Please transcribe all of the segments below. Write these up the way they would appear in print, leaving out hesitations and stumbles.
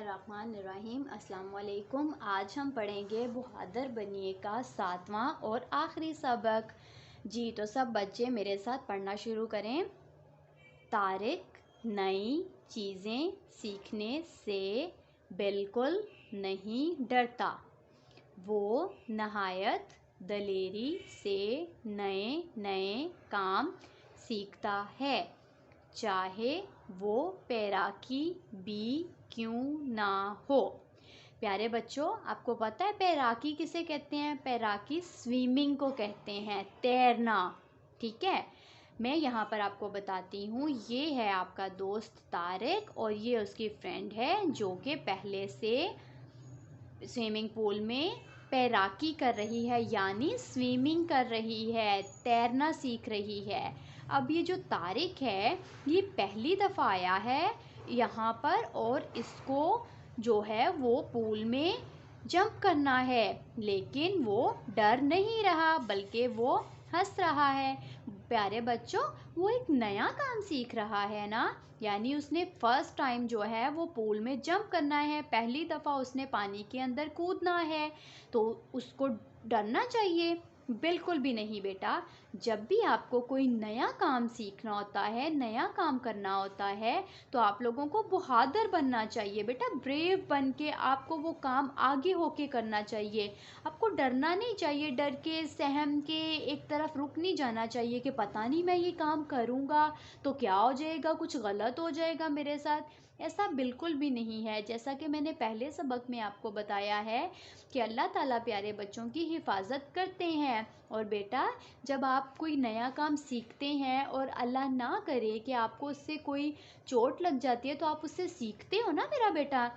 बिस्मिल्लाहिर्रहमानिर्रहीम। अस्सलाम वालेकुम। आज हम पढ़ेंगे बहादुर बनिए का 7वां और आखिरी सबक। जी तो सब बच्चे मेरे साथ पढ़ना शुरू करें। तारिक नई चीज़ें सीखने से बिल्कुल नहीं डरता। वो नहायत दलेरी से नए नए काम सीखता है, चाहे वो तैराकी भी क्यों ना हो। प्यारे बच्चों, आपको पता है तैराकी किसे कहते हैं? तैराकी स्विमिंग को कहते हैं, तैरना। ठीक है, मैं यहाँ पर आपको बताती हूँ। ये है आपका दोस्त तारिक और ये उसकी फ्रेंड है जो कि पहले से स्विमिंग पूल में तैराकी कर रही है, यानी स्विमिंग कर रही है, तैरना सीख रही है। अब ये जो तारिक है ये पहली दफ़ा आया है यहाँ पर और इसको जो है वो पूल में जंप करना है, लेकिन वो डर नहीं रहा बल्कि वो हंस रहा है। प्यारे बच्चों, वो एक नया काम सीख रहा है ना, यानी उसने फर्स्ट टाइम जो है वो पूल में जंप करना है, पहली दफ़ा उसने पानी के अंदर कूदना है, तो उसको डरना चाहिए? बिल्कुल भी नहीं बेटा। जब भी आपको कोई नया काम सीखना होता है, नया काम करना होता है, तो आप लोगों को बहादुर बनना चाहिए बेटा। ब्रेव बन के आपको वो काम आगे होके करना चाहिए। आपको डरना नहीं चाहिए, डर के सहम के एक तरफ रुक नहीं जाना चाहिए कि पता नहीं मैं ये काम करूँगा तो क्या हो जाएगा, कुछ गलत हो जाएगा मेरे साथ। ऐसा बिल्कुल भी नहीं है। जैसा कि मैंने पहले सबक में आपको बताया है कि अल्लाह ताला प्यारे बच्चों की हिफाजत करते हैं। और बेटा, जब आप कोई नया काम सीखते हैं और अल्लाह ना करे कि आपको उससे कोई चोट लग जाती है, तो आप उससे सीखते हो ना मेरा बेटा।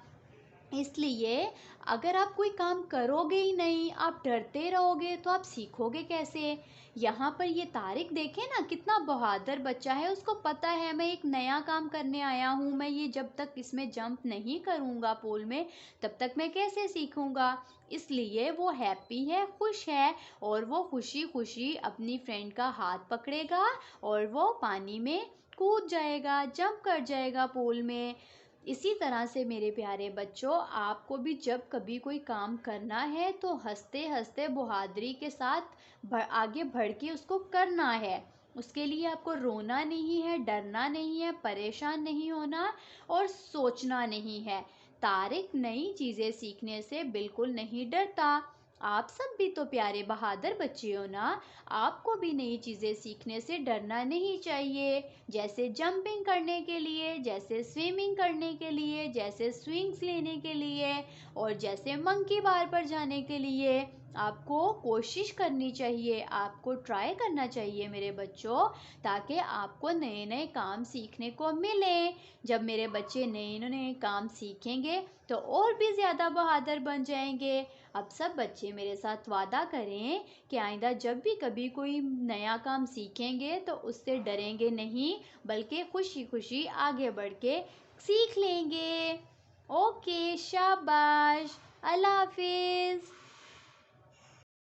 इसलिए अगर आप कोई काम करोगे ही नहीं, आप डरते रहोगे, तो आप सीखोगे कैसे? यहाँ पर ये तारिक देखे ना, कितना बहादुर बच्चा है। उसको पता है मैं एक नया काम करने आया हूँ, मैं ये जब तक इसमें जंप नहीं करूँगा पूल में तब तक मैं कैसे सीखूँगा। इसलिए वो हैप्पी है, खुश है, और वो खुशी खुशी अपनी फ्रेंड का हाथ पकड़ेगा और वो पानी में कूद जाएगा, जंप कर जाएगा पूल में। इसी तरह से मेरे प्यारे बच्चों, आपको भी जब कभी कोई काम करना है तो हंसते हंसते बहादुरी के साथ आगे बढ़ के उसको करना है। उसके लिए आपको रोना नहीं है, डरना नहीं है, परेशान नहीं होना और सोचना नहीं है। तारिक नई चीज़ें सीखने से बिल्कुल नहीं डरता। आप सब भी तो प्यारे बहादुर बच्चे हो ना, आपको भी नई चीज़ें सीखने से डरना नहीं चाहिए। जैसे जंपिंग करने के लिए, जैसे स्विमिंग करने के लिए, जैसे स्विंग्स लेने के लिए और जैसे मंकी बार पर जाने के लिए आपको कोशिश करनी चाहिए, आपको ट्राई करना चाहिए मेरे बच्चों, ताकि आपको नए नए काम सीखने को मिलें। जब मेरे बच्चे नए नए काम सीखेंगे तो और भी ज़्यादा बहादुर बन जाएंगे। अब सब बच्चे मेरे साथ वादा करें कि आइंदा जब भी कभी कोई नया काम सीखेंगे तो उससे डरेंगे नहीं, बल्कि खुशी खुशी आगे बढ़ के सीख लेंगे। ओके, शाबाश, अल्लाह हाफिज़।